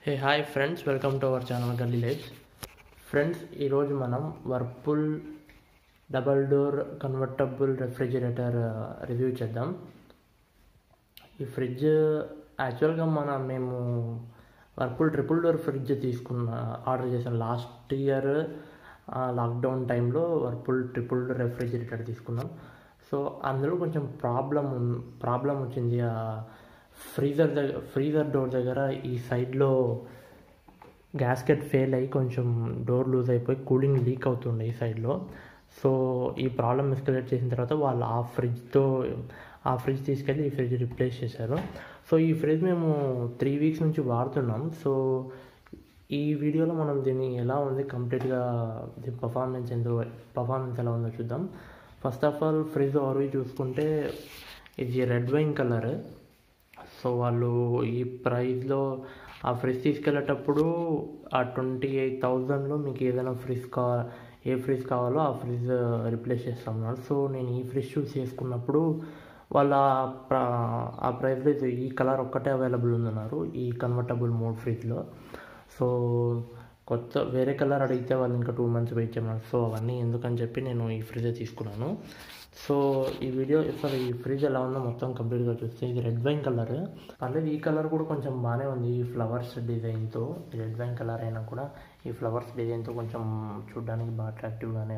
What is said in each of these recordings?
Hey hi friends, welcome to our channel గల్లీ lifes. Friends, ఈరోజు మనం Whirlpool double door convertible refrigerator review చేద్దాం. ఈ ఫ్రిడ్జ్ యాక్చువల్గా మేము Whirlpool triple door fridge order చేసాం లాస్ట్ ఇయర్ లాక్డౌన్ టైంలో. వర్పూల్ ట్రిపుల్ డోర్ రెఫ్రిజిరేటర్ తీసుకున్నాం. సో అందులో కొంచెం ప్రాబ్లం వచ్చింది. ఫ్రీజర్ డోర్ దగ్గర ఈ సైడ్లో గ్యాస్కెట్ ఫెయిల్ అయ్యి కొంచెం డోర్ లూజ్ అయిపోయి కూలింగ్ లీక్ అవుతుండే ఈ సైడ్లో. సో ఈ ప్రాబ్లమ్ ఎస్కలేట్ చేసిన తర్వాత వాళ్ళు ఆ ఫ్రిడ్జ్ తీసుకెళ్ళి ఈ ఫ్రిడ్జ్ రిప్లేస్ చేశారు. సో ఈ ఫ్రిడ్జ్ మేము 3 weeks నుంచి వాడుతున్నాం. సో ఈ వీడియోలో మనం దీన్ని ఎలా ఉంది కంప్లీట్గా దీని పర్ఫార్మెన్స్ ఎలా ఉందో చూద్దాం. First of all fridge overview చూసుకుంటే ఇది రెడ్ వైన్ కలర్. సో వాళ్ళు ఈ ప్రైస్లో ఆ ఫ్రిడ్జ్ తీసుకెళ్ళేటప్పుడు ఆ 28,000లో మీకు ఏదైనా ఏ ఫ్రిడ్జ్ కావాలో ఆ ఫ్రిడ్జ్ రిప్లేస్ చేస్తున్నారు. సో నేను ఈ ఫ్రిడ్జ్ చూస్ చేసుకున్నప్పుడు వాళ్ళు ఆ ప్రైస్లో ఈ కలర్ ఒక్కటే అవైలబుల్ ఉందన్నారు ఈ కన్వర్టబుల్ మోడ్ ఫ్రిడ్జ్లో. సో వేరే కలర్ అడిగితే వాళ్ళు ఇంకా 2 months వెయిట్ చేయమన్నారు. సో అవన్నీ ఎందుకని చెప్పి నేను ఈ ఫ్రిడ్జ్ తీసుకున్నాను. సో ఈ ఫ్రిడ్జ్ ఎలా ఉందో మొత్తం కంప్లీట్గా చూస్తే ఇది రెడ్ వైన్ కలర్. పర్లేదు, ఈ కలర్ కూడా కొంచెం బాగానే ఉంది. ఈ ఫ్లవర్స్ డిజైన్తో రెడ్ వైన్ కలర్ అయినా కూడా ఈ ఫ్లవర్స్ డిజైన్తో కొంచెం చూడడానికి బాగా అట్రాక్టివ్గానే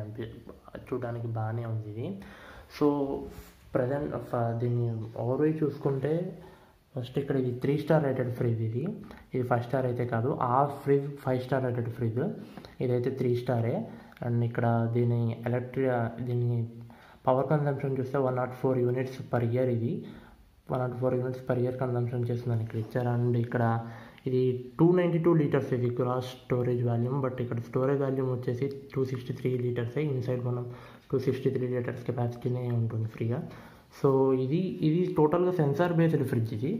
చూడడానికి బాగానే ఉంది ఇది. సో ప్రజెంట్ దీన్ని ఓవర్వ్యూ చూసుకుంటే ఫస్ట్ ఇక్కడ ఇది 3 star రేటెడ్ ఫ్రిడ్జ్. ఇది 5 star అయితే కాదు. ఆ ఫ్రిడ్జ్ 5 star రేటెడ్ ఫ్రిడ్జ్, ఇదైతే 3 star. అండ్ ఇక్కడ దీని పవర్ కన్జంప్షన్ చూస్తే 104 units per year. ఇది 104 units per year కన్జంప్షన్ చేస్తుందని ఇక్కడ ఇచ్చారు. అండ్ ఇక్కడ ఇది 292 liters ఇది గ్రాస్ స్టోరేజ్ వాల్యూమ్. బట్ ఇక్కడ స్టోరేజ్ వాల్యూమ్ వచ్చేసి 263 liters. ఇన్సైడ్ మనం 263 liters కెపాసిటీనే ఉంటుంది ఫ్రీగా. సో ఇది టోటల్గా సెన్సార్ బేస్డ్ ఫ్రిడ్జ్ ఇది.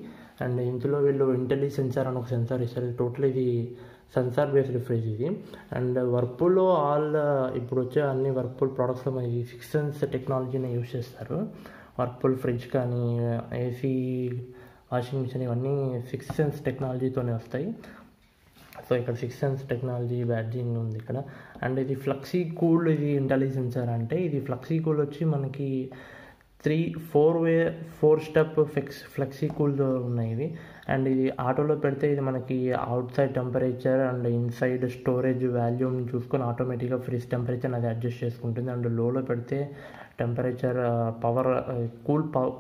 అండ్ ఇందులో వీళ్ళు ఇంటెలి సెన్సార్ అని ఒక సెన్సార్ ఇస్తారు. టోటల్ ఇది సెన్సార్ బేస్డ్ ఫ్రిడ్జ్ ఇది. అండ్ వర్పూల్లో ఇప్పుడు వచ్చే అన్ని వర్పూల్ ప్రోడక్ట్స్లో మనకి 6 sense టెక్నాలజీని యూజ్ చేస్తారు. వర్పూల్ ఫ్రిడ్జ్ కానీ ఏసీ వాషింగ్ మిషన్ ఇవన్నీ 6 sense టెక్నాలజీతోనే వస్తాయి. సో ఇక్కడ 6 sense టెక్నాలజీ బ్యాడ్జింగ్ ఉంది ఇక్కడ. అండ్ ఇది ఫ్లెక్సీ కూల్. ఇది ఇంటెలి సెన్సార్ అంటే ఇది ఫ్లెక్సీ కూల్ వచ్చి మనకి 4 step ఫ్లెక్సీ కూల్ ఉన్నాయి ఇవి. అండ్ ఇది ఆటోలో పెడితే ఇది మనకి out side temperature and inside storage volume చూసుకొని ఆటోమేటిక్గా ఫ్రిడ్జ్ టెంపరేచర్ అది అడ్జస్ట్ చేసుకుంటుంది. అండ్ లోలో పెడితే టెంపరేచర్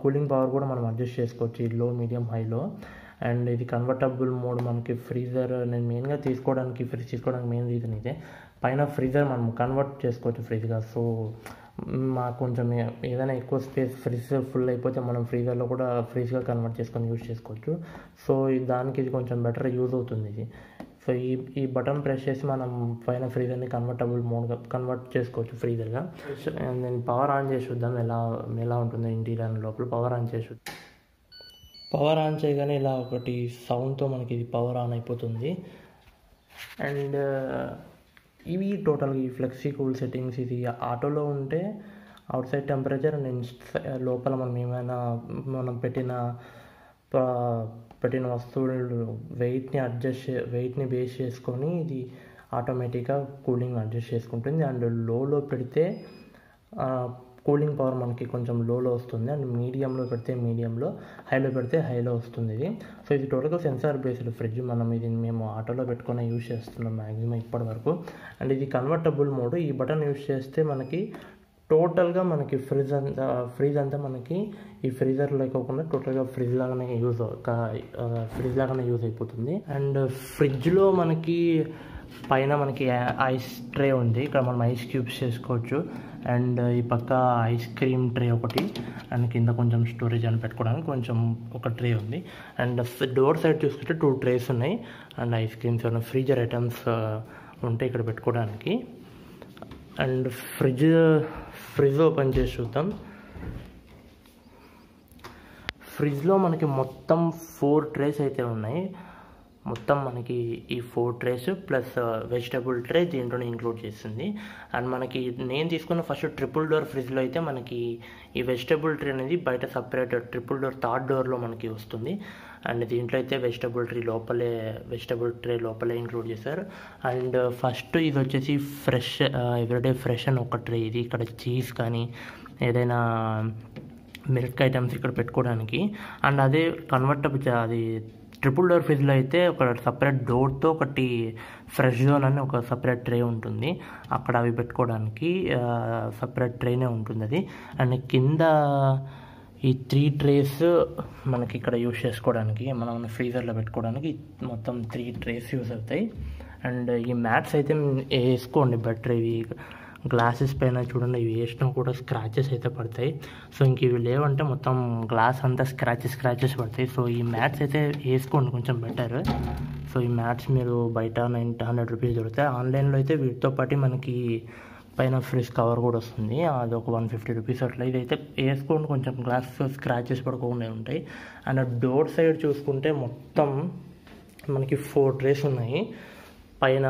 కూలింగ్ పవర్ కూడా మనం అడ్జస్ట్ చేసుకోవచ్చు ఈ లో, మీడియం, హైలో. అండ్ ఇది కన్వర్టబుల్ మోడ్. మనకి ఫ్రీజర్ నేను మెయిన్గా ఫ్రిడ్జ్ తీసుకోవడానికి మెయిన్ రీజన్ ఇదే. పైన ఫ్రీజర్ మనం కన్వర్ట్ చేసుకోవచ్చు ఫ్రిడ్జ్గా. సో మాకు కొంచెం ఏదైనా ఎక్కువ స్పేస్ ఫ్రిడ్జ్ ఫుల్ అయిపోతే మనం ఫ్రీజర్లో కూడా ఫ్రిడ్జ్గా కన్వర్ట్ చేసుకొని యూజ్ చేసుకోవచ్చు. సో దానికి ఇది కొంచెం బెటర్ యూజ్ అవుతుంది ఇది. సో ఈ బటన్ ప్రెస్ చేసి మనం పైన ఫ్రీజర్ని కన్వర్టబుల్ మోడ్గా కన్వర్ట్ చేసుకోవచ్చు ఫ్రీజర్గా. నేను పవర్ ఆన్ చేసి చూద్దాం ఎలా ఉంటుందో ఇంటీరియర్ లోపల. పవర్ ఆన్ చేయగానే ఇలా ఒకటి సౌండ్తో మనకి ఇది పవర్ ఆన్ అయిపోతుంది. అండ్ ఇవి టోటల్గా ఈ ఫ్లెక్సీ కూల్ సెట్టింగ్స్. ఇది ఆటోలో ఉంటే అవుట్ సైడ్ టెంపరేచర్ అండ్ లోపల మనం పెట్టిన వస్తువులు వెయిట్ని బేస్ చేసుకొని ఇది ఆటోమేటిక్గా కూలింగ్ అడ్జస్ట్ చేసుకుంటుంది. అండ్ లోలో పెడితే కూలింగ్ పవర్ మనకి కొంచెం లోలో వస్తుంది. అండ్ మీడియంలో పెడితే మీడియంలో, హైలో పెడితే హైలో వస్తుంది ఇది. సో ఇది టోటల్గా సెన్సార్ బేస్డ్ ఫ్రిడ్జ్. మేము ఆటోలో పెట్టుకొని యూజ్ చేస్తున్నాం మ్యాక్సిమం ఇప్పటి వరకు. అండ్ ఇది కన్వర్టబుల్ మోడ్. ఈ బటన్ యూజ్ చేస్తే మనకి టోటల్గా మనకి ఫ్రిడ్జ్ అంతా మనకి ఈ ఫ్రీజర్ లేకోకుండా టోటల్గా ఫ్రిడ్జ్ లాగానే యూజ్ అయిపోతుంది. అండ్ ఫ్రిడ్జ్లో మనకి పైన మనకి ఐస్ ట్రే ఉంది. ఇక్కడ మనం ఐస్ క్యూబ్స్ చేసుకోవచ్చు. అండ్ ఈ పక్క ఐస్ క్రీమ్ ట్రే ఒకటి, అండ్ కింద కొంచెం స్టోరేజ్ అని పెట్టుకోవడానికి కొంచెం ఒక ట్రే ఉంది. అండ్ డోర్ సైడ్ చూసుకుంటే 2 trays ఉన్నాయి. అండ్ ఐస్ క్రీమ్స్ ఏమైనా ఫ్రీజర్ ఐటమ్స్ ఉంటే ఇక్కడ పెట్టుకోవడానికి. అండ్ ఫ్రిడ్జ్ ఓపెన్ చేసి చూద్దాం. ఫ్రిడ్జ్లో మనకి మొత్తం 4 trays అయితే ఉన్నాయి. మొత్తం మనకి ఈ 4 trays ప్లస్ వెజిటబుల్ ట్రే దీంట్లోనే ఇంక్లూడ్ చేస్తుంది. అండ్ మనకి నేను తీసుకున్న ఫస్ట్ ట్రిపుల్ డోర్ ఫ్రిడ్జ్లో అయితే మనకి ఈ వెజిటబుల్ ట్రే అనేది బయట సపరేట్ ట్రిపుల్ డోర్ 3rd డోర్లో మనకి వస్తుంది. అండ్ దీంట్లో అయితే వెజిటబుల్ ట్రే లోపలే ఇంక్లూడ్ చేశారు. అండ్ ఫస్ట్ ఇది వచ్చేసి ఫ్రెష్ ఎవ్రీడే ఫ్రెష్ అని ఒక ట్రే. ఇది ఇక్కడ చీజ్ కానీ ఏదైనా మిల్క్ ఐటమ్స్ ఇక్కడ పెట్టుకోవడానికి. అండ్ అదే కన్వర్టబుల్ అది ట్రిపుల్ డోర్ ఫ్రిడ్జ్లో అయితే ఒక సపరేట్ డోర్తో ఒకటి ఫ్రెష్ జోన్ అని ఒక సపరేట్ ట్రే ఉంటుంది, అక్కడ అవి పెట్టుకోవడానికి సపరేట్ ట్రేనే ఉంటుంది అది. అండ్ కింద ఈ 3 ట్రేస్ మనకి ఇక్కడ యూస్ చేసుకోవడానికి, మనం ఫ్రీజర్లో పెట్టుకోవడానికి మొత్తం 3 ట్రేస్ యూస్ అవుతాయి. అండ్ ఈ మ్యాట్స్ అయితే వేసుకోండి బెటర్. ఇవి గ్లాసెస్ పైన చూడండి, ఇవి వేసినా కూడా స్క్రాచెస్ అయితే పడతాయి. సో ఇంక ఇవి లేవంటే మొత్తం గ్లాస్ అంతా స్క్రాచెస్ పడతాయి. సో ఈ మ్యాట్స్ అయితే వేసుకోండి కొంచెం బెటర్. సో ఈ మ్యాట్స్ మీరు బయట 900 రూపీస్ దొరుకుతాయి. ఆన్లైన్లో అయితే వీటితో పాటు మనకి పైన ఫ్రిజ్ కవర్ కూడా వస్తుంది, అది ఒక 150 రూపీస్ అట్లా. ఇదైతే వేసుకోండి, కొంచెం గ్లాస్ స్క్రాచెస్ పడకుండా ఉంటాయి. అండ్ డోర్ సైడ్ చూసుకుంటే మొత్తం మనకి 4 ట్రేస్ ఉన్నాయి. పైన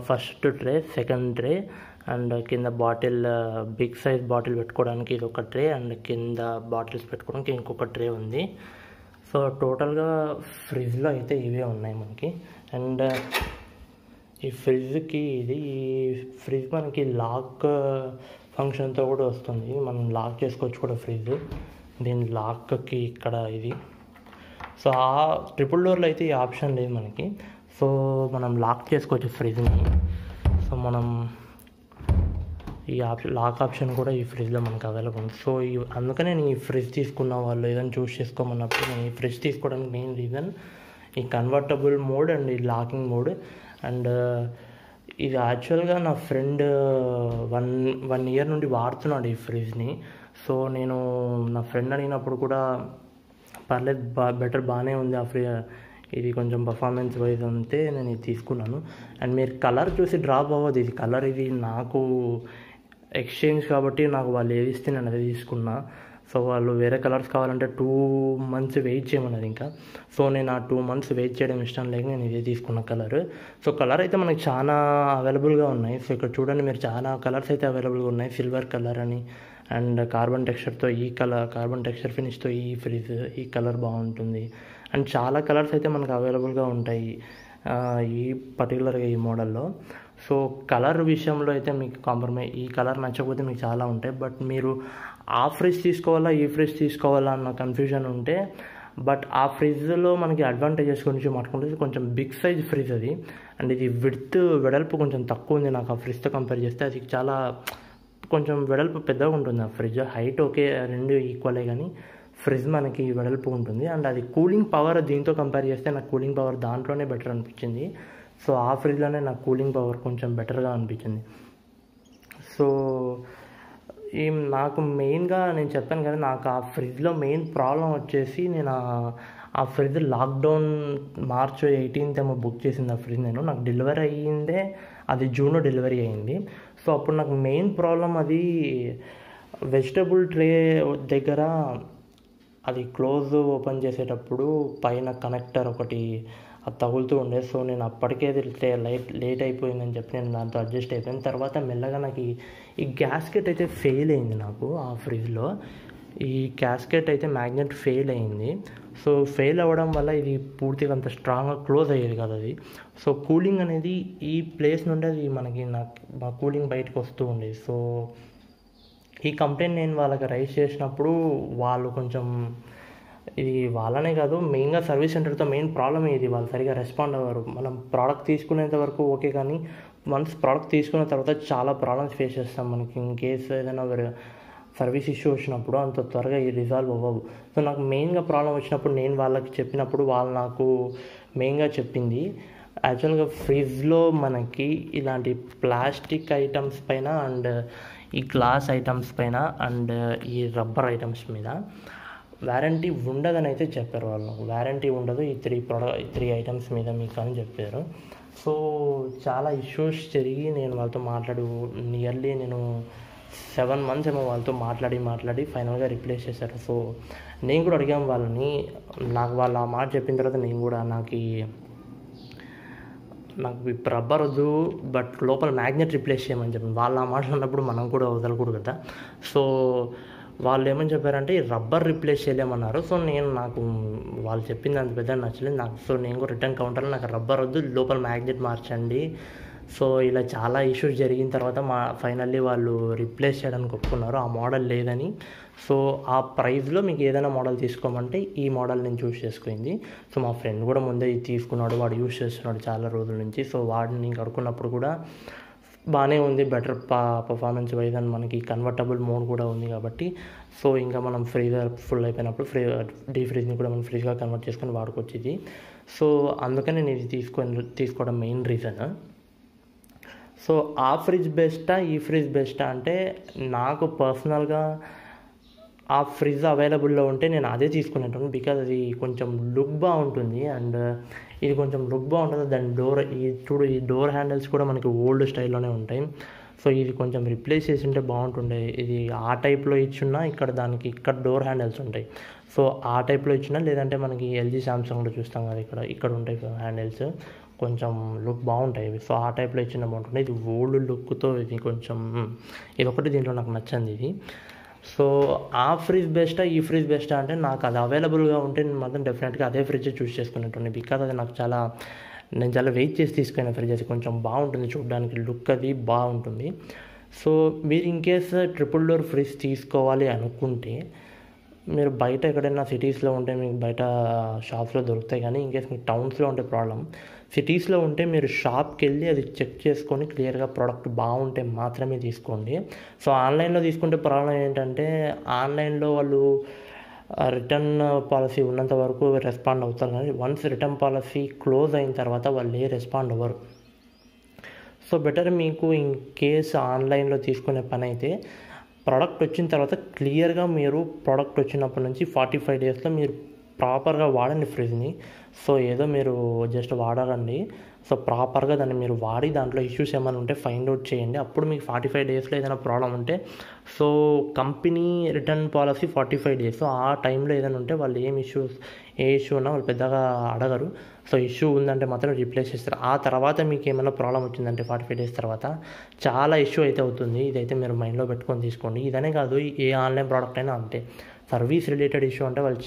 first tray, second tray, and కింద బిగ్ సైజ్ బాటిల్ పెట్టుకోవడానికి ఇది ఒక ట్రే, అండ్ కింద బాటిల్స్ పెట్టుకోవడానికి ఇంకొక ట్రే ఉంది. సో టోటల్గా ఫ్రిడ్జ్లో అయితే ఇవే ఉన్నాయి మనకి. అండ్ ఈ ఫ్రిడ్జ్ మనకి లాక్ ఫంక్షన్తో కూడా వస్తుంది, మనం లాక్ చేసుకోవచ్చు కూడా ఫ్రిడ్జ్. దీని లాక్కి ఇక్కడ ఇది. సో ఆ ట్రిపుల్ డోర్లో అయితే ఈ ఆప్షన్ లేదు మనకి. సో మనం లాక్ చేసుకోవచ్చు ఫ్రిడ్జ్ని. సో మనం ఈ లాక్ ఆప్షన్ కూడా ఈ ఫ్రిడ్జ్లో మనకు అవైలబుల్ ఉంది. సో అందుకనే నేను ఈ ఫ్రిడ్జ్ తీసుకున్న వాళ్ళు ఏదైనా చూస్ చేసుకోమన్నప్పుడు నేను ఈ ఫ్రిడ్జ్ తీసుకోవడానికి మెయిన్ రీజన్ ఈ కన్వర్టబుల్ మోడ్ అండ్ ఈ లాకింగ్ మోడ్. అండ్ ఇది యాక్చువల్గా నా ఫ్రెండ్ వన్ ఇయర్ నుండి వాడుతున్నాడు ఈ ఫ్రిడ్జ్ని. సో నేను నా ఫ్రెండ్ అడిగినప్పుడు కూడా పర్లేదు బెటర్ బాగానే ఉంది ఇది కొంచెం పర్ఫార్మెన్స్ వైజ్ అంతే నేను ఇది తీసుకున్నాను. అండ్ మీరు కలర్ చూసి డ్రాప్ అవ్వదు, ఇది నాకు ఎక్స్చేంజ్ కాబట్టి నాకు వాళ్ళు ఏది ఇస్తే నేను అదే తీసుకున్నా. సో వాళ్ళు వేరే కలర్స్ కావాలంటే 2 months వెయిట్ చేయమన్నది ఇంకా. సో నేను ఆ 2 months వెయిట్ చేయడం ఇష్టం లేక నేను ఇదే తీసుకున్న కలర్. సో కలర్ అయితే మనకి చాలా అవైలబుల్గా ఉన్నాయి. సో ఇక్కడ చూడండి, మీరు చాలా కలర్స్ అయితే అవైలబుల్గా ఉన్నాయి. సిల్వర్ కలర్ అని, అండ్ కార్బన్ టెక్స్చర్ ఫినిష్తో ఈ కలర్ బాగుంటుంది. అండ్ చాలా కలర్స్ అయితే మనకు అవైలబుల్గా ఉంటాయి ఈ పర్టికులర్గా ఈ మోడల్లో. సో కలర్ విషయంలో అయితే మీకు ఈ కలర్ నచ్చకపోతే మీకు చాలా ఉంటాయి. బట్ మీరు ఆ ఫ్రిడ్జ్ తీసుకోవాలా ఈ ఫ్రిడ్జ్ తీసుకోవాలా అన్న కన్ఫ్యూజన్ ఉంటే, బట్ ఆ ఫ్రిడ్జ్లో మనకి అడ్వాంటేజెస్ గురించి మాట్లాడుకుంటే కొంచెం బిగ్ సైజ్ ఫ్రిడ్జ్ అది. అండ్ ఇది వెడల్పు కొంచెం తక్కువ ఉంది నాకు ఆ ఫ్రిడ్జ్తో కంపేర్ చేస్తే. అది చాలా కొంచెం వెడల్పు పెద్దగా ఉంటుంది ఆ ఫ్రిడ్జ్. హైట్ ఓకే, 2 ఈక్వలే, కానీ ఫ్రిడ్జ్ మనకి వెడల్పు ఉంటుంది. అండ్ అది కూలింగ్ పవర్ దీంతో కంపేర్ చేస్తే నాకు కూలింగ్ పవర్ దాంట్లోనే బెటర్ అనిపించింది. సో ఆ ఫ్రిడ్జ్లోనే నాకు కూలింగ్ పవర్ కొంచెం బెటర్గా అనిపించింది. సో నాకు మెయిన్గా నేను చెప్పాను కదా, నాకు ఆ ఫ్రిడ్జ్లో మెయిన్ ప్రాబ్లం వచ్చేసి నేను ఆ ఫ్రిడ్జ్ లాక్డౌన్ March 18th ఏమో బుక్ చేసింది ఆ ఫ్రిడ్జ్. నాకు డెలివరీ అయ్యిందే అది జూన్లో డెలివరీ అయ్యింది. సో అప్పుడు నాకు మెయిన్ ప్రాబ్లం అది వెజిటబుల్ ట్రే దగ్గర అది క్లోజ్ ఓపెన్ చేసేటప్పుడు పైన కనెక్టర్ ఒకటి అది తగులుతూ ఉండే. సో నేను అప్పటికే లేట్ అయిపోయిందని చెప్పి నేను దాంతో అడ్జస్ట్ అయిపోయాను. తర్వాత మెల్లగా నాకు ఈ గ్యాస్కెట్ అయితే ఫెయిల్ అయింది నాకు ఆ ఫ్రిడ్జ్లో. ఈ గ్యాస్కెట్ అయితే మ్యాగ్నెట్ ఫెయిల్ అయింది. సో ఫెయిల్ అవ్వడం వల్ల ఇది పూర్తిగా అంత స్ట్రాంగ్గా క్లోజ్ అయ్యేది కదా అది. సో కూలింగ్ అనేది ఈ ప్లేస్ నుండి అది మా కూలింగ్ బయటకు వస్తూ ఉండేది. సో ఈ కంప్లైంట్ నేను వాళ్ళకి రైజ్ చేసినప్పుడు వాళ్ళు కొంచెం, ఇది వాళ్ళనే కాదు మెయిన్గా సర్వీస్ సెంటర్తో మెయిన్ ప్రాబ్లమ్ ఇది, వాళ్ళు సరిగా రెస్పాండ్ అవ్వరు. మనం ప్రోడక్ట్ తీసుకునేంత వరకు ఓకే, కానీ వన్స్ ప్రోడక్ట్ తీసుకున్న తర్వాత చాలా ప్రాబ్లమ్స్ ఫేస్ చేస్తాం. మనకి ఇన్ కేసు ఏదైనా సర్వీస్ ఇష్యూ వచ్చినప్పుడు అంత త్వరగా రిజాల్వ్ అవ్వవు. సో నాకు మెయిన్గా ప్రాబ్లం వచ్చినప్పుడు నేను వాళ్ళకి చెప్పినప్పుడు వాళ్ళు నాకు మెయిన్గా చెప్పింది, యాక్చువల్గా ఫ్రిడ్జ్లో మనకి ఇలాంటి ప్లాస్టిక్ ఐటమ్స్ పైన అండ్ ఈ గ్లాస్ ఐటమ్స్ పైన అండ్ ఈ రబ్బర్ ఐటమ్స్ మీద వారంటీ ఉండదని అయితే చెప్పారు వాళ్ళు. వారంటీ ఉండదు ఈ 3 ఐటమ్స్ మీద మీకు అని చెప్పారు. సో చాలా ఇష్యూస్ జరిగి నేను వాళ్ళతో నియర్లీ నేను 7 months ఏమో వాళ్ళతో మాట్లాడి ఫైనల్గా రిప్లేస్ చేశారు. సో నేను కూడా అడిగాను వాళ్ళని, నాకు వాళ్ళు ఆ మాట చెప్పిన తర్వాత నేను కూడా నాకు రబ్బర్ వద్దు బట్ లోపల మ్యాగ్నెట్ రిప్లేస్ చేయమని చెప్పాను. వాళ్ళు ఆ మాట అన్నప్పుడు మనం కూడా వదలకూడదు కదా. సో వాళ్ళు ఏమని చెప్పారంటే ఈ రబ్బర్ రిప్లేస్ చేయలేమన్నారు. సో నాకు వాళ్ళు చెప్పింది అంత పెద్ద నచ్చలేదు నాకు. సో నేను కూడా రిటర్న్ కౌంటర్లో నాకు రబ్బర్ వద్దు, లోపల మ్యాగ్నెట్ మార్చండి. సో ఇలా చాలా ఇష్యూస్ జరిగిన తర్వాత ఫైనల్లీ వాళ్ళు రిప్లేస్ చేయడానికి ఒప్పుకున్నారు. ఆ మోడల్ లేదని. సో ఆ ప్రైస్లో మీకు ఏదైనా మోడల్ తీసుకోమంటే ఈ మోడల్ నేను చూస్ చేసుకుంది. సో మా ఫ్రెండ్ కూడా ముందే ఇది తీసుకున్నాడు, వాడు యూస్ చేస్తున్నాడు చాలా రోజుల నుంచి. సో వాడిని నేను కడుక్కున్నప్పుడు కూడా బాగానే ఉంది, బెటర్ పర్ఫార్మెన్స్ వైజ్ అండ్ మనకి కన్వర్టబుల్ మోడ్ కూడా ఉంది కాబట్టి. సో ఇంకా మనం ఫ్రీజర్ ఫుల్ అయిపోయినప్పుడు డీ ఫ్రిడ్జ్ని కూడా మనం ఫ్రీజ్గా కన్వర్ట్ చేసుకొని వాడుకొచ్చింది. సో అందుకని నేను ఇది తీసుకోవడం మెయిన్ రీజన్. సో ఆ ఫ్రిడ్జ్ బెస్టా ఈ ఫ్రిడ్జ్ బెస్టా అంటే నాకు పర్సనల్గా ఆ ఫ్రిడ్జ్ అవైలబుల్లో ఉంటే నేను అదే తీసుకునేటాను. బికాజ్ అది కొంచెం లుక్ బాగుంటుంది అండ్ ఇది కొంచెం లుక్ బాగుంటుంది. దాని ఈ డోర్ హ్యాండిల్స్ కూడా మనకి ఓల్డ్ స్టైల్లోనే ఉంటాయి. సో ఇది కొంచెం రిప్లేస్ చేసి ఉంటే బాగుంటుండే. ఇది ఆ టైప్లో ఇచ్చున్నా ఇక్కడ డోర్ హ్యాండిల్స్ ఉంటాయి. సో ఆ టైప్లో ఇచ్చినా, లేదంటే మనకి ఎల్జీ సామ్సంగ్లో చూస్తాం కదా, ఇక్కడ ఉంటాయి హ్యాండిల్స్, కొంచెం లుక్ బాగుంటాయి. సో ఆ టైప్లో ఇచ్చిన బాగుంటుంది. ఇది ఓల్డ్ లుక్తో ఇది కొంచెం ఒకటి దీంట్లో నాకు నచ్చింది ఇది. సో ఆ ఫ్రిడ్జ్ బెస్టా ఈ ఫ్రిడ్జ్ బెస్టా అంటే నాకు అది అవైలబుల్గా ఉంటే నేను మాత్రం డెఫినెట్గా అదే ఫ్రిడ్జ్ చూస్ చేసుకునేటండి. బికాజ్ అది నేను చాలా వెయిట్ చేసి తీసుకునే ఫ్రిడ్జ్. అది కొంచెం బాగుంటుంది చూడడానికి, లుక్ అది బాగుంటుంది. సో మీరు ఇన్కేస్ ట్రిపుల్ డోర్ ఫ్రిడ్జ్ తీసుకోవాలి అనుకుంటే మీరు బయట ఎక్కడైనా సిటీస్లో ఉంటే మీకు బయట షాప్స్లో దొరుకుతాయి. కానీ ఇన్కేస్ మీకు టౌన్స్లో ఉంటే ప్రాబ్లం. సిటీస్లో ఉంటే మీరు షాప్కి వెళ్ళి అది చెక్ చేసుకొని క్లియర్గా ప్రోడక్ట్ బాగుంటే మాత్రమే తీసుకోండి. సో ఆన్లైన్లో తీసుకుంటే ప్రాబ్లం ఏంటంటే ఆన్లైన్లో వాళ్ళు రిటర్న్ పాలసీ ఉన్నంత వరకు రెస్పాండ్ అవుతారు, కానీ వన్స్ రిటర్న్ పాలసీ క్లోజ్ అయిన తర్వాత వాళ్ళు రెస్పాండ్ అవ్వరు. సో బెటర్ మీకు ఇన్ కేస్ ఆన్లైన్లో తీసుకునే పని అయితే ప్రోడక్ట్ వచ్చిన తర్వాత క్లియర్గా మీరు ప్రోడక్ట్ వచ్చినప్పటి నుంచి 45 డేస్లో మీరు ప్రాపర్గా వాడండి ఫ్రిడ్జ్ని. సో ఏదో మీరు జస్ట్ వాడాలండి. సో ప్రాపర్గా దాన్ని మీరు వాడి దాంట్లో ఇష్యూస్ ఏమైనా ఉంటే ఫైండ్ అవుట్ చేయండి. అప్పుడు మీకు 45 డేస్లో ఏదైనా ప్రాబ్లం ఉంటే, so company return policy 45 days. So ఆ టైంలో ఏదైనా ఉంటే వాళ్ళు ఏ ఇష్యూ ఉన్నా వాళ్ళు పెద్దగా అడగరు. సో ఇష్యూ ఉందంటే మాత్రం రీప్లేస్ చేస్తారు. ఆ తర్వాత మీకు ఏమైనా ప్రాబ్లం వచ్చిందంటే 45 డేస్ తర్వాత చాలా ఇష్యూ అయితే అవుతుంది. ఇదైతే మీరు మైండ్లో పెట్టుకొని తీసుకోండి. ఇదనే కాదు, ఏ ఆన్లైన్ ప్రోడక్ట్ అయినా అంతే. సర్వీస్ రిలేటెడ్ ఇష్యూ అంటే వాళ్ళు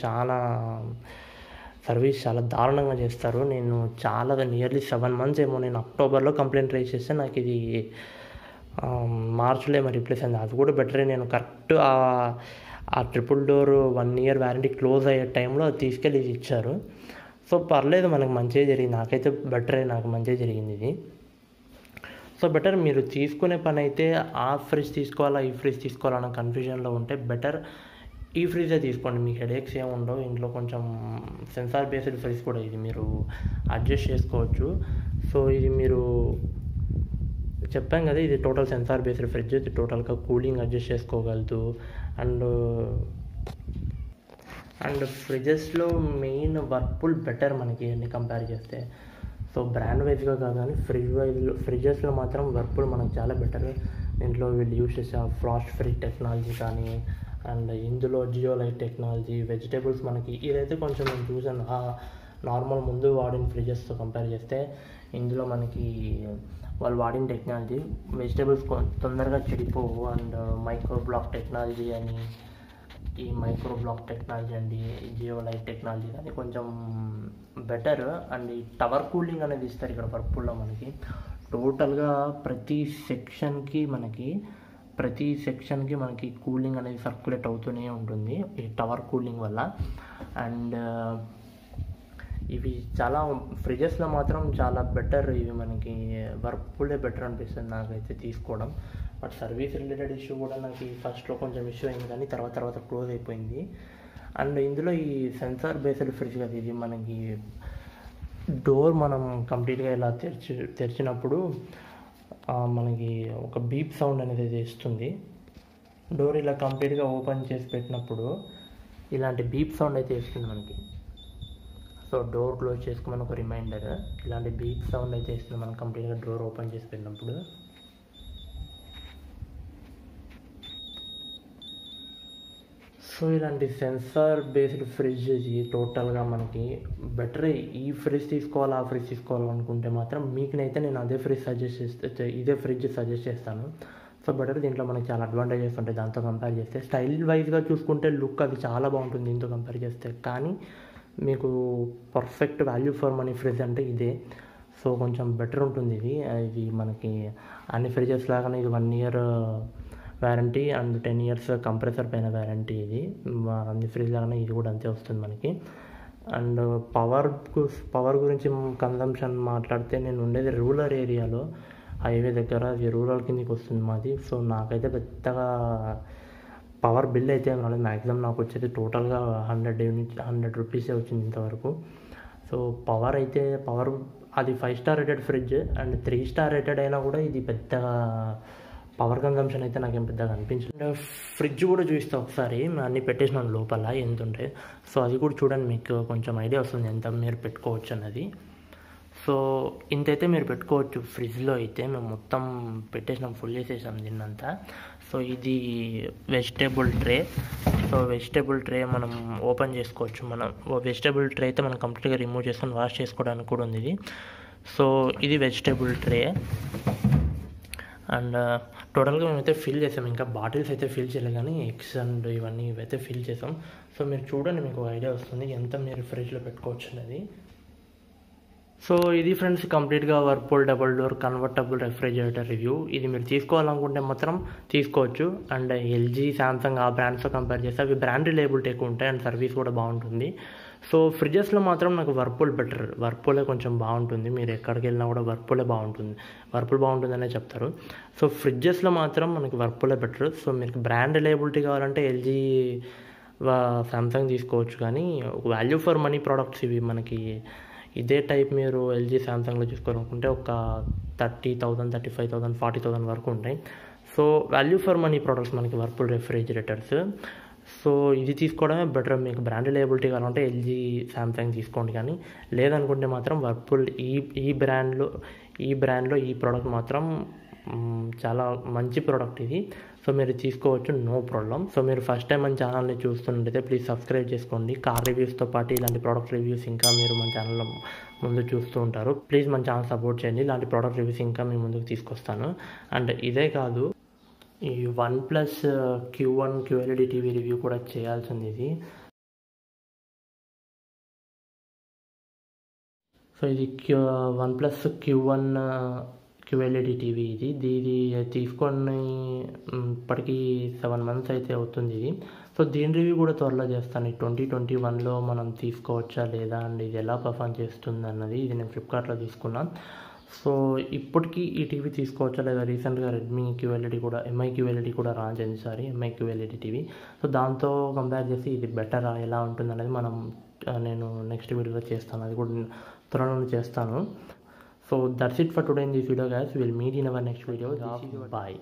సర్వీస్ చాలా దారుణంగా చేస్తారు. నేను నియర్లీ 7 months ఏమో నేను అక్టోబర్లో కంప్లైంట్ రైజ్ చేస్తే నాకు ఇది మార్చ్లో ఏమో రిప్లేస్ అయింది. అది కూడా బెటరే. నేను కరెక్ట్ ఆ triple door 1 year warranty close అయ్యే టైంలో అది తీసుకెళ్ళి ఇది ఇచ్చారు. సో పర్లేదు, మనకు మంచిగా జరిగింది. నాకైతే బెటరే, నాకు మంచిగా జరిగింది ఇది. సో బెటర్ మీరు తీసుకునే పని అయితే ఆ ఫ్రిడ్జ్ తీసుకోవాలా ఈ ఫ్రిడ్జ్ తీసుకోవాలన్న కన్ఫ్యూజన్లో ఉంటే బెటర్ ఈ ఫ్రిడ్జే తీసుకోండి. మీకు హెడేక్స్ ఏమి ఉండవు. ఇంట్లో కొంచెం సెన్సార్ బేస్డ్ ఫ్రిడ్జ్ కూడా ఇది మీరు అడ్జస్ట్ చేసుకోవచ్చు. సో ఇది మీరు చెప్పాం కదా, ఇది టోటల్ సెన్సార్ బేస్డ్ ఫ్రిడ్జ్. ఇది టోటల్గా కూలింగ్ అడ్జస్ట్ చేసుకోగలదు. అండ్ ఫ్రిడ్జెస్లో మెయిన్ వర్పూల్ బెటర్ మనకి అన్ని కంపేర్ చేస్తే. సో బ్రాండ్ వైజ్గా కాదు కానీ ఫ్రిడ్జెస్లో మాత్రం వర్పూల్ మనకు చాలా బెటర్. దీంట్లో వీళ్ళు యూస్ చేసే ఫ్రాస్ట్ ఫ్రీ టెక్నాలజీ కానీ, అండ్ ఇందులో జియోలైట్ టెక్నాలజీ, వెజిటేబుల్స్ మనకి ఇదైతే కొంచెం నేను చూసాను నార్మల్ ముందు వాడిన ఫ్రిడ్జెస్తో కంపేర్ చేస్తే ఇందులో మనకి వాళ్ళు వాడిన టెక్నాలజీ వెజిటేబుల్స్ తొందరగా చెడిపోవు. అండ్ మైక్రో బ్లాక్ టెక్నాలజీ అండి జియోలైట్ టెక్నాలజీ కానీ కొంచెం బెటర్. అండ్ ఈ టవర్ కూలింగ్ అనేది ఇస్తారు ఇక్కడ వర్పూల్లో మనకి. టోటల్గా ప్రతి సెక్షన్కి మనకి కూలింగ్ అనేది సర్క్యులేట్ అవుతూనే ఉంటుంది ఈ టవర్ కూలింగ్ వల్ల. అండ్ ఇవి చాలా ఫ్రిడ్జెస్లో మాత్రం చాలా బెటర్. ఇవి మనకి వర్పూలే బెటర్ అనిపిస్తుంది నాకైతే తీసుకోవడం. బట్ సర్వీస్ రిలేటెడ్ ఇష్యూ కూడా నాకు ఫస్ట్లో కొంచెం ఇష్యూ అయింది, కానీ తర్వాత క్లోజ్ అయిపోయింది. అండ్ ఇందులో ఈ సెన్సార్ బేస్డ్ ఫ్రిడ్జ్ కదా, ఇది మనకి డోర్ మనం కంప్లీట్గా ఇలా తెరిచినప్పుడు మనకి ఒక బీప్ సౌండ్ అనేది చేస్తుంది. డోర్ ఇలా కంప్లీట్గా ఓపెన్ చేసి పెట్టినప్పుడు ఇలాంటి బీప్ సౌండ్ అయితే ఇస్తుంది మనకి. సో డోర్ క్లోజ్ చేసుకోమని ఒక రిమైండర్, ఇలాంటి బీప్ సౌండ్ అయితే ఇస్తుంది మనం కంప్లీట్గా డోర్ ఓపెన్ చేసి పెట్టినప్పుడు. సో ఇలాంటి సెన్సార్ బేస్డ్ ఫ్రిడ్జ్ టోటల్గా మనకి బెటర్. ఈ ఫ్రిడ్జ్ తీసుకోవాలి ఆ ఫ్రిడ్జ్ తీసుకోవాలనుకుంటే మాత్రం మీకునైతే నేను ఇదే ఫ్రిడ్జ్ సజెస్ట్ చేస్తాను. So better. దీంట్లో మనకి చాలా అడ్వాంటేజెస్ ఉంటాయి దాంతో కంపేర్ చేస్తే. స్టైల్ వైజ్గా చూసుకుంటే లుక్ అది చాలా బాగుంటుంది దీంతో కంపేర్ చేస్తే. కానీ మీకు perfect value for money fridge అంటే ఇదే. సో కొంచెం బెటర్ ఉంటుంది ఇది మనకి అన్ని ఫ్రిడ్జెస్ లాగానే ఇది 1 year warranty and 10 years compressor పైన వ్యారంటీ. ఇది అన్ని ఫ్రిడ్జ్ లాగానే ఇది కూడా అంతే వస్తుంది మనకి. అండ్ పవర్ గురించి కన్జంప్షన్ మాట్లాడితే, నేను ఉండేది రూరల్ ఏరియాలో, హైవే దగ్గర, అది రూరల్ కిందకి వస్తుంది మాది. సో నాకైతే పెద్దగా పవర్ బిల్ అయితే ఏం రాలేదు. మ్యాక్సిమం నాకు వచ్చేది టోటల్గా 100 రూపీసే వచ్చింది ఇంతవరకు. సో పవర్ అది 5 star rated fridge and 3 star rated అయినా కూడా ఇది పెద్దగా పవర్ కన్జంప్షన్ అయితే నాకేం పెద్దగా అనిపించలేదు. ఫ్రిడ్జ్ కూడా చూపిస్తా ఒకసారి, అన్నీ పెట్టేసినాను లోపల ఎంత ఉంటాయి. సో అది కూడా చూడండి, మీకు కొంచెం ఐడియా వస్తుంది ఎంత మీరు పెట్టుకోవచ్చు అన్నది. సో ఇంతైతే మీరు పెట్టుకోవచ్చు ఫ్రిడ్జ్లో అయితే. మేము మొత్తం పెట్టేసినాం, ఫుల్ చేసేసాం దీన్నంతా. సో ఇది vegetable tray. So vegetable tray మనం ఓపెన్ చేసుకోవచ్చు. మనం వెజిటేబుల్ ట్రే అయితే మనం కంప్లీట్గా రిమూవ్ చేసుకొని వాష్ చేసుకోవడానికి కూడా ఉంది ఇది. సో ఇది వెజిటేబుల్ ట్రే. అండ్ టోటల్గా మేమైతే ఫిల్ చేసాం, ఇంకా బాటిల్స్ అయితే ఫిల్ చేయలేదు, కానీ ఎగ్స్ అండ్ ఇవైతే ఫిల్ చేసాం. సో మీరు చూడండి, మీకు ఐడియా వస్తుంది ఎంత మీరు ఫ్రిడ్జ్లో పెట్టుకోవచ్చు అనేది. సో ఇది ఫ్రెండ్స్ కంప్లీట్గా Whirlpool double door convertible refrigerator review. ఇది మీరు తీసుకోవాలనుకుంటే మాత్రం తీసుకోవచ్చు. అండ్ ఎల్జీ, శాంసంగ్ ఆ బ్రాండ్స్తో కంపేర్ చేస్తే అవి బ్రాండ్ రిలయబిలిటీ ఎక్కువ ఉంటాయి అండ్ సర్వీస్ కూడా బాగుంటుంది. సో ఫ్రిడ్జెస్లో మాత్రం నాకు వర్పూల్ బెటర్. వర్పూలే కొంచెం బాగుంటుంది. మీరు ఎక్కడికి వెళ్ళినా కూడా వర్పూలే బాగుంటుంది. వర్పూల్ బాగుంటుందనే చెప్తారు. సో ఫ్రిడ్జెస్లో మాత్రం మనకి వర్పూలే బెటర్. సో మీకు బ్రాండ్ రిలయబిలిటీ కావాలంటే ఎల్జీ, శాంసంగ్ తీసుకోవచ్చు. కానీ వాల్యూ ఫర్ మనీ ప్రోడక్ట్స్ ఇవి మనకి. ఇదే టైప్ మీరు ఎల్జీ, శాంసంగ్లో చూసుకోవాలనుకుంటే ఒక 30,000, 35,000, 40,000 వరకు ఉంటాయి. So value for money products మనకి వర్పూల్ రెఫ్రిజిరేటర్స్. సో ఇది తీసుకోవడమే బెటర్. మీకు బ్రాండ్ రిలయబిలిటీ కావాలంటే ఎల్జీ, శాంసంగ్ తీసుకోండి. కానీ లేదనుకుంటే మాత్రం వర్పూల్ ఈ బ్రాండ్లో ఈ ప్రోడక్ట్ మాత్రం చాలా మంచి ప్రోడక్ట్ ఇది. సో మీరు తీసుకోవచ్చు, నో ప్రాబ్లం. సో మీరు ఫస్ట్ టైం మన ఛానల్ని చూస్తున్నట్టయితే ప్లీజ్ సబ్స్క్రైబ్ చేసుకోండి. కార్ రివ్యూస్తో పాటు ఇలాంటి ప్రోడక్ట్ రివ్యూస్ ఇంకా మీరు మన ఛానల్లో ముందు చూస్తూ ఉంటారు. ప్లీజ్ మన ఛానల్ సపోర్ట్ చేయండి. ఇలాంటి ప్రోడక్ట్ రివ్యూస్ ఇంకా మీ ముందుకు తీసుకొస్తాను. అండ్ ఇదే కాదు, ఈ OnePlus Q1 QLED TV review కూడా చేయాల్సింది ఇది. సో ఇది OnePlus Q1 QLED టీవీ ఇది తీసుకొని ఇప్పటికీ 7 months అయితే అవుతుంది ఇది. సో దీని రివ్యూ కూడా త్వరలో చేస్తాను. 2021లో మనం తీసుకోవచ్చా లేదా అండ్ ఇది ఎలా పర్ఫామ్ చేస్తుంది అన్నది. ఇది నేను ఫ్లిప్కార్ట్లో తీసుకున్నాను. సో ఇప్పటికీ ఈ టీవీ తీసుకోవచ్చా లేదా, రీసెంట్గా రెడ్మీ QLED కూడా, MI QLED కూడా లాంచ్ అయింది. MI QLED TV. సో దాంతో కంపేర్ చేసి ఇది బెటరా, ఎలా ఉంటుంది అనేది నేను నెక్స్ట్ వీడియోలో చేస్తాను. అది కూడా త్వరలో చేస్తాను. So that's it for today in this video guys. We'll meet in our next video. Bye.